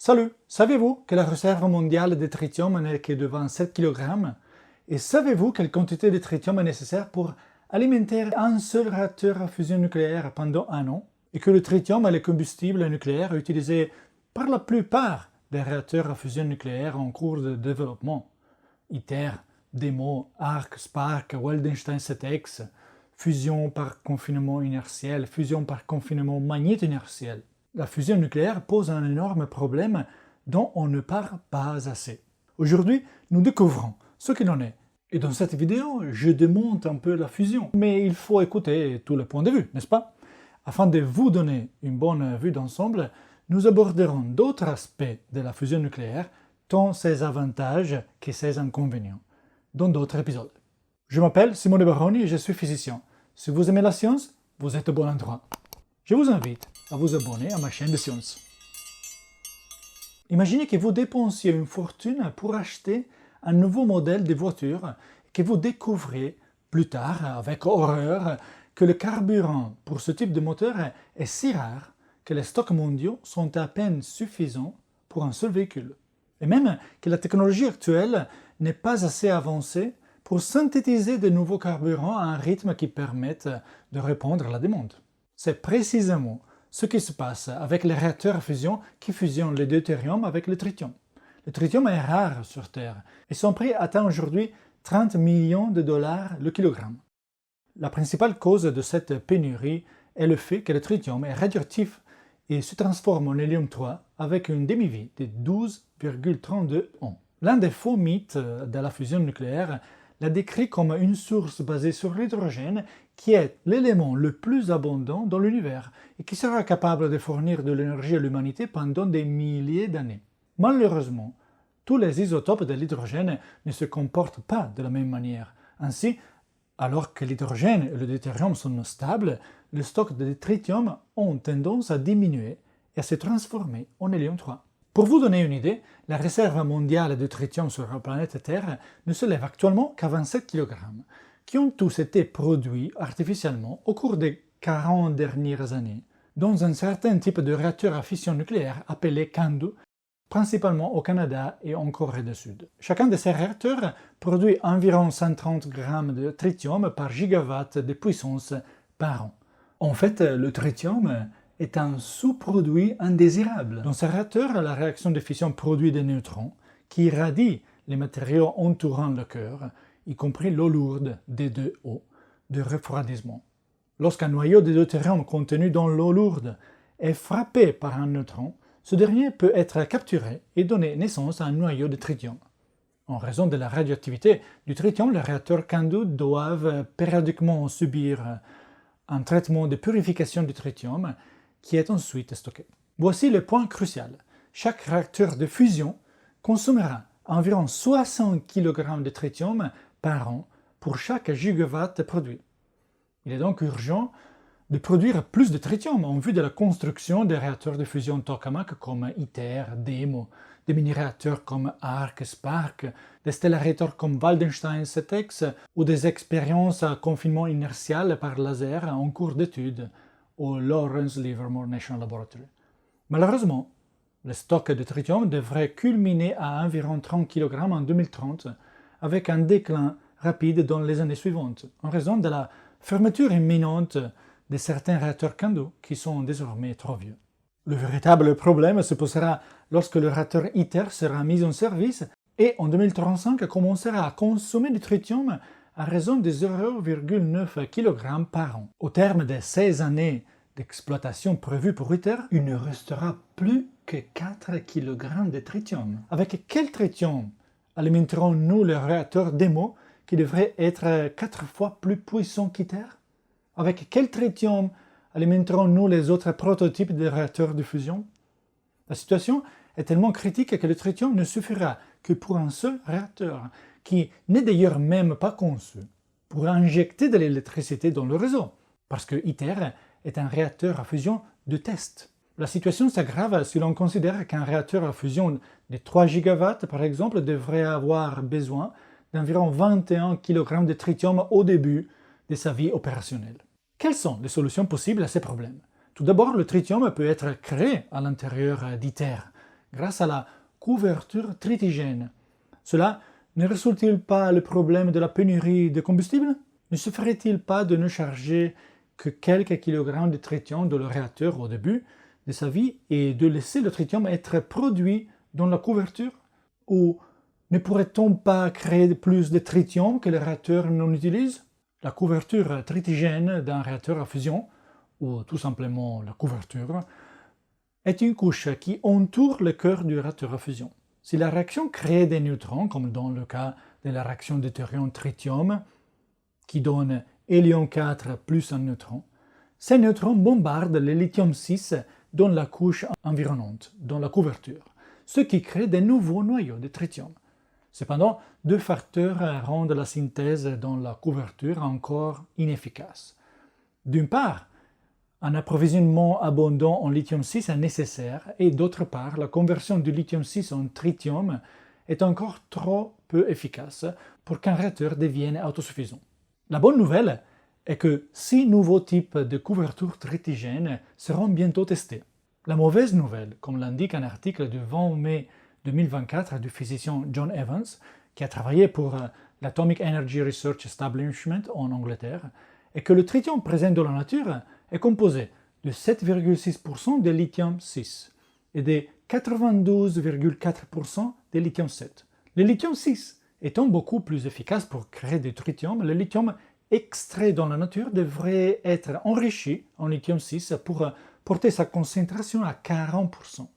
Salut! Savez-vous que la réserve mondiale de tritium n'est que de 27 kg? Et savez-vous quelle quantité de tritium est nécessaire pour alimenter un seul réacteur à fusion nucléaire pendant un an? Et que le tritium est le combustible nucléaire utilisé par la plupart des réacteurs à fusion nucléaire en cours de développement. ITER, DEMO, ARC, SPARC, Waldenstein 7X, fusion par confinement inertiel, fusion par confinement magnéto-inertiel. La fusion nucléaire pose un énorme problème dont on ne parle pas assez. Aujourd'hui, nous découvrons ce qu'il en est. Et dans cette vidéo, je démonte un peu la fusion. Mais il faut écouter tous les points de vue, n'est-ce pas? Afin de vous donner une bonne vue d'ensemble, nous aborderons d'autres aspects de la fusion nucléaire, tant ses avantages que ses inconvénients, dans d'autres épisodes. Je m'appelle Simone Baroni et je suis physicien. Si vous aimez la science, vous êtes au bon endroit. Je vous invite à vous abonner à ma chaîne de science. Imaginez que vous dépensiez une fortune pour acheter un nouveau modèle de voiture et que vous découvrez plus tard, avec horreur, que le carburant pour ce type de moteur est si rare que les stocks mondiaux sont à peine suffisants pour un seul véhicule. Et même que la technologie actuelle n'est pas assez avancée pour synthétiser de nouveaux carburants à un rythme qui permette de répondre à la demande. C'est précisément ce qui se passe avec les réacteurs à fusion qui fusionnent le deutérium avec le tritium. Le tritium est rare sur Terre et son prix atteint aujourd'hui 30 millions de dollars le kilogramme. La principale cause de cette pénurie est le fait que le tritium est radioactif et se transforme en hélium-3 avec une demi-vie de 12,32 ans. L'un des faux mythes de la fusion nucléaire la décrit comme une source basée sur l'hydrogène qui est l'élément le plus abondant dans l'univers et qui sera capable de fournir de l'énergie à l'humanité pendant des milliers d'années. Malheureusement, tous les isotopes de l'hydrogène ne se comportent pas de la même manière. Ainsi, alors que l'hydrogène et le deutérium sont stables, les stocks de tritium ont tendance à diminuer et à se transformer en hélium-3. Pour vous donner une idée, la réserve mondiale de tritium sur la planète Terre ne s'élève actuellement qu'à 27 kg, qui ont tous été produits artificiellement au cours des 40 dernières années, dans un certain type de réacteur à fission nucléaire appelé CANDU, principalement au Canada et en Corée du Sud. Chacun de ces réacteurs produit environ 130 g de tritium par gigawatt de puissance par an. En fait, le tritium est un sous-produit indésirable. Dans ces réacteurs, la réaction de fission produit des neutrons qui irradient les matériaux entourant le cœur, y compris l'eau lourde, D2O, de refroidissement. Lorsqu'un noyau de deutérium contenu dans l'eau lourde est frappé par un neutron, ce dernier peut être capturé et donner naissance à un noyau de tritium. En raison de la radioactivité du tritium, les réacteurs CANDU doivent périodiquement subir un traitement de purification du tritium qui est ensuite stocké. Voici le point crucial. Chaque réacteur de fusion consommera environ 60 kg de tritium par an pour chaque gigawatt produit. Il est donc urgent de produire plus de tritium en vue de la construction des réacteurs de fusion tokamak comme ITER, DEMO, des mini-réacteurs comme ARC, SPARC, des stellarators comme Waldenstein 7X ou des expériences à confinement inertial par laser en cours d'étude au Lawrence Livermore National Laboratory. Malheureusement, le stock de tritium devrait culminer à environ 30 kg en 2030, avec un déclin rapide dans les années suivantes, en raison de la fermeture imminente de certains réacteurs CANDU qui sont désormais trop vieux. Le véritable problème se posera lorsque le réacteur ITER sera mis en service et en 2035 commencera à consommer du tritium à raison de 0,9 kg par an. Au terme des 16 années d'exploitation prévues pour ITER, il ne restera plus que 4 kg de tritium. Avec quel tritium alimenterons-nous le réacteur DEMO qui devrait être 4 fois plus puissant qu'ITER? Avec quel tritium alimenterons-nous les autres prototypes de réacteurs de fusion? La situation est tellement critique que le tritium ne suffira que pour un seul réacteur, qui n'est d'ailleurs même pas conçu pour injecter de l'électricité dans le réseau, parce que ITER est un réacteur à fusion de test. La situation s'aggrave si l'on considère qu'un réacteur à fusion de 3 gigawatts, par exemple, devrait avoir besoin d'environ 21 kg de tritium au début de sa vie opérationnelle. Quelles sont les solutions possibles à ces problèmes? Tout d'abord, le tritium peut être créé à l'intérieur d'ITER, grâce à la couverture tritigène. Cela ne résout-il pas le problème de la pénurie de combustible? Ne suffirait-il pas de ne charger que quelques kilogrammes de tritium dans le réacteur au début de sa vie et de laisser le tritium être produit dans la couverture? Ou ne pourrait-on pas créer plus de tritium que le réacteur non utilise? La couverture tritigène d'un réacteur à fusion, ou tout simplement la couverture, est une couche qui entoure le cœur du réacteur à fusion. Si la réaction crée des neutrons, comme dans le cas de la réaction deutérium-tritium, qui donne hélium 4 plus un neutron, ces neutrons bombardent le lithium-6 dans la couche environnante, dans la couverture, ce qui crée de nouveaux noyaux de tritium. Cependant, deux facteurs rendent la synthèse dans la couverture encore inefficace. D'une part, un approvisionnement abondant en lithium-6 est nécessaire et d'autre part, la conversion du lithium-6 en tritium est encore trop peu efficace pour qu'un réacteur devienne autosuffisant. La bonne nouvelle est que 6 nouveaux types de couverture tritigène seront bientôt testés. La mauvaise nouvelle, comme l'indique un article du 20 mai 2024 du physicien John Evans, qui a travaillé pour l'Atomic Energy Research Establishment en Angleterre, est que le tritium présent dans la nature est composé de 7,6% de lithium-6 et de 92,4% de lithium-7. Le lithium-6 étant beaucoup plus efficace pour créer du tritium, le lithium extrait dans la nature devrait être enrichi en lithium-6 pour porter sa concentration à 40%.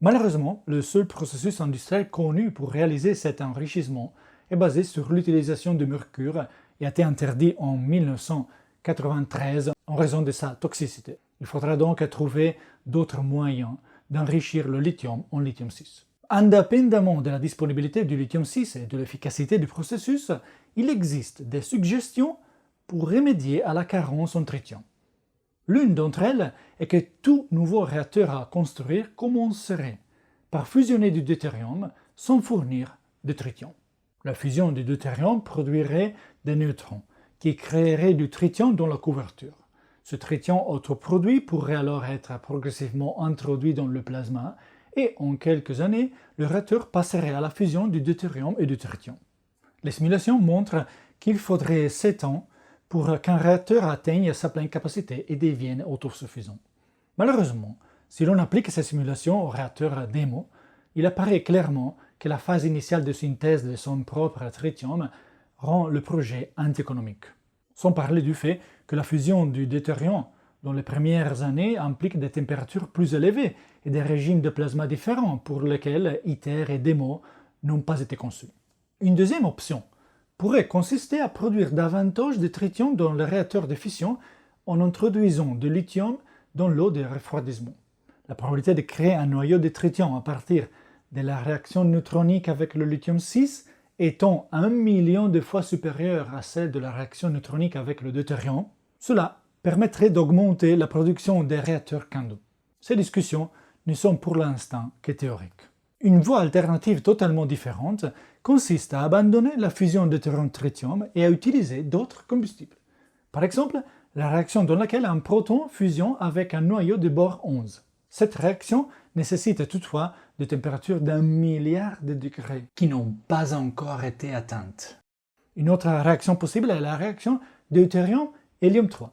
Malheureusement, le seul processus industriel connu pour réaliser cet enrichissement est basé sur l'utilisation du mercure et a été interdit en 1993 en raison de sa toxicité. Il faudra donc trouver d'autres moyens d'enrichir le lithium en lithium-6. Indépendamment de la disponibilité du lithium-6 et de l'efficacité du processus, il existe des suggestions pour remédier à la carence en tritium. L'une d'entre elles est que tout nouveau réacteur à construire commencerait par fusionner du deutérium sans fournir de tritium. La fusion du deutérium produirait des neutrons qui créeraient du tritium dans la couverture. Ce tritium autoproduit pourrait alors être progressivement introduit dans le plasma et en quelques années, le réacteur passerait à la fusion du deutérium et du tritium. Les simulations montrent qu'il faudrait 7 ans pour qu'un réacteur atteigne sa pleine capacité et devienne autosuffisant. Malheureusement, si l'on applique ces simulations au réacteur démo, il apparaît clairement que la phase initiale de synthèse de son propre tritium rend le projet anti-économique. Sans parler du fait que la fusion du deutérium dans les premières années implique des températures plus élevées et des régimes de plasma différents pour lesquels ITER et DEMO n'ont pas été conçus. Une deuxième option pourrait consister à produire davantage de tritium dans le réacteur de fission en introduisant du lithium dans l'eau de refroidissement. La probabilité de créer un noyau de tritium à partir de la réaction neutronique avec le lithium-6 étant 1 million de fois supérieure à celle de la réaction neutronique avec le deutérium, cela permettrait d'augmenter la production des réacteurs CANDU. Ces discussions ne sont pour l'instant que théoriques. Une voie alternative totalement différente consiste à abandonner la fusion deutérium-tritium et à utiliser d'autres combustibles. Par exemple, la réaction dans laquelle un proton fusionne avec un noyau de bord 11. Cette réaction nécessite toutefois des températures d'1 milliard de degrés qui n'ont pas encore été atteintes. Une autre réaction possible est la réaction deutérium-hélium-3.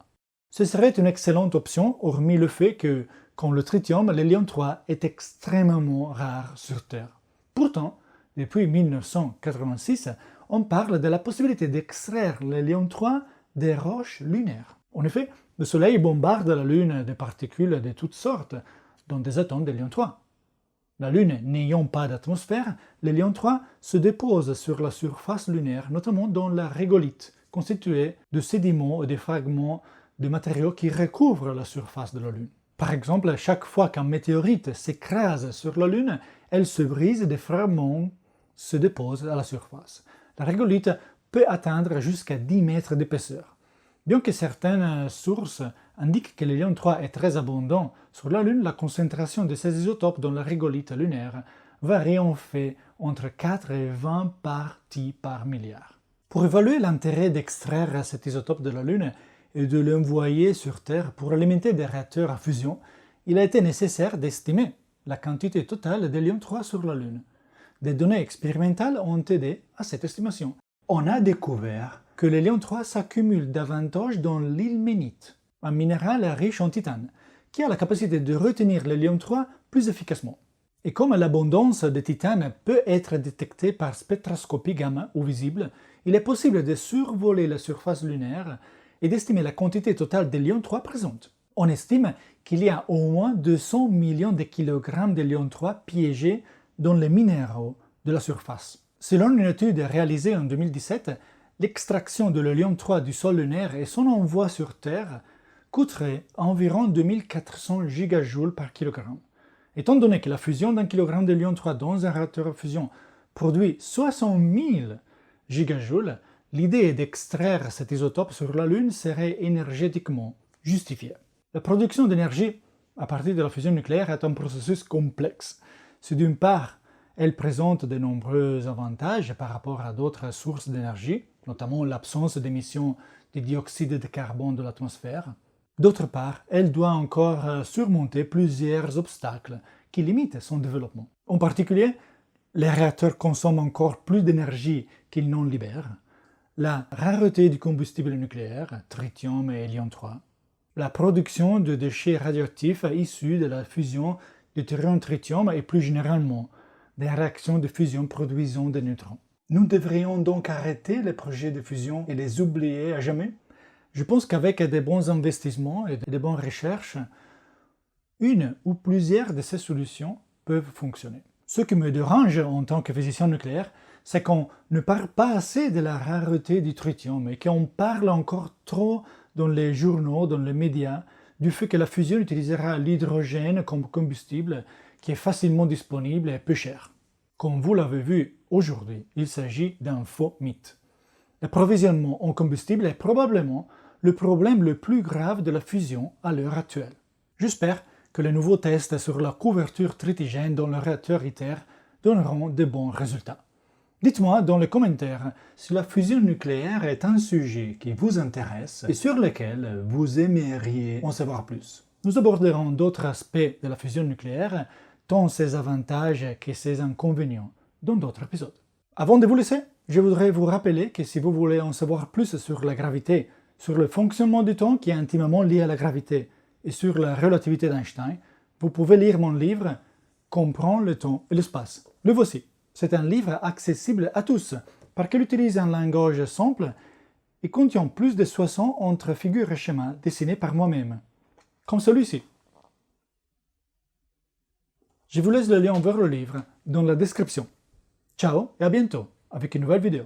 Ce serait une excellente option, hormis le fait que, comme le tritium, l'hélium 3 est extrêmement rare sur Terre. Pourtant, depuis 1986, on parle de la possibilité d'extraire l'hélium 3 des roches lunaires. En effet, le Soleil bombarde la Lune de particules de toutes sortes, dont des atomes d'hélium 3. La Lune n'ayant pas d'atmosphère, l'hélium 3 se dépose sur la surface lunaire, notamment dans la régolithe, constituée de sédiments et de fragments de matériaux qui recouvrent la surface de la Lune. Par exemple, chaque fois qu'un météorite s'écrase sur la Lune, elle se brise et des fragments se déposent à la surface. La régolithe peut atteindre jusqu'à 10 mètres d'épaisseur. Bien que certaines sources indiquent que l'hélium 3 est très abondant sur la Lune, la concentration de ces isotopes dans la régolithe lunaire varie en fait entre 4 et 20 parties par milliard. Pour évaluer l'intérêt d'extraire cet isotope de la Lune et de l'envoyer sur Terre pour alimenter des réacteurs à fusion, il a été nécessaire d'estimer la quantité totale d'hélium 3 sur la Lune. Des données expérimentales ont aidé à cette estimation. On a découvert que l'hélium 3 s'accumule davantage dans l'ilménite, un minéral riche en titane, qui a la capacité de retenir l'hélium 3 plus efficacement. Et comme l'abondance de titane peut être détectée par spectroscopie gamma ou visible, il est possible de survoler la surface lunaire et d'estimer la quantité totale d'hélium 3 présente. On estime qu'il y a au moins 200 millions de kilogrammes d'hélium 3 piégés dans les minéraux de la surface. Selon une étude réalisée en 2017, l'extraction de l'hélium 3 du sol lunaire et son envoi sur Terre coûterait environ 2400 gigajoules par kilogramme. Étant donné que la fusion d'un kilogramme d'hélium 3 dans un réacteur à fusion produit 60 000 gigajoules, l'idée d'extraire cet isotope sur la Lune serait énergétiquement justifiée. La production d'énergie à partir de la fusion nucléaire est un processus complexe. Si d'une part, elle présente de nombreux avantages par rapport à d'autres sources d'énergie, notamment l'absence d'émissions de dioxyde de carbone de l'atmosphère, d'autre part, elle doit encore surmonter plusieurs obstacles qui limitent son développement. En particulier, les réacteurs consomment encore plus d'énergie qu'ils n'en libèrent, la rareté du combustible nucléaire, tritium et hélium 3, la production de déchets radioactifs issus de la fusion de thorium-tritium et plus généralement des réactions de fusion produisant des neutrons. Nous devrions donc arrêter les projets de fusion et les oublier à jamais? Je pense qu'avec des bons investissements et des bonnes recherches, une ou plusieurs de ces solutions peuvent fonctionner. Ce qui me dérange en tant que physicien nucléaire, c'est qu'on ne parle pas assez de la rareté du tritium et qu'on parle encore trop dans les journaux, dans les médias, du fait que la fusion utilisera l'hydrogène comme combustible qui est facilement disponible et peu cher. Comme vous l'avez vu aujourd'hui, il s'agit d'un faux mythe. L'approvisionnement en combustible est probablement le problème le plus grave de la fusion à l'heure actuelle. J'espère que les nouveaux tests sur la couverture tritigène dans le réacteur ITER donneront de bons résultats. Dites-moi dans les commentaires si la fusion nucléaire est un sujet qui vous intéresse et sur lequel vous aimeriez en savoir plus. Nous aborderons d'autres aspects de la fusion nucléaire, tant ses avantages que ses inconvénients, dans d'autres épisodes. Avant de vous laisser, je voudrais vous rappeler que si vous voulez en savoir plus sur la gravité, sur le fonctionnement du temps qui est intimement lié à la gravité et sur la relativité d'Einstein, vous pouvez lire mon livre « Comprendre le temps et l'espace ». Le voici. C'est un livre accessible à tous, parce qu'il utilise un langage simple et contient plus de 60 autres figures et schémas dessinés par moi-même, comme celui-ci. Je vous laisse le lien vers le livre dans la description. Ciao et à bientôt avec une nouvelle vidéo.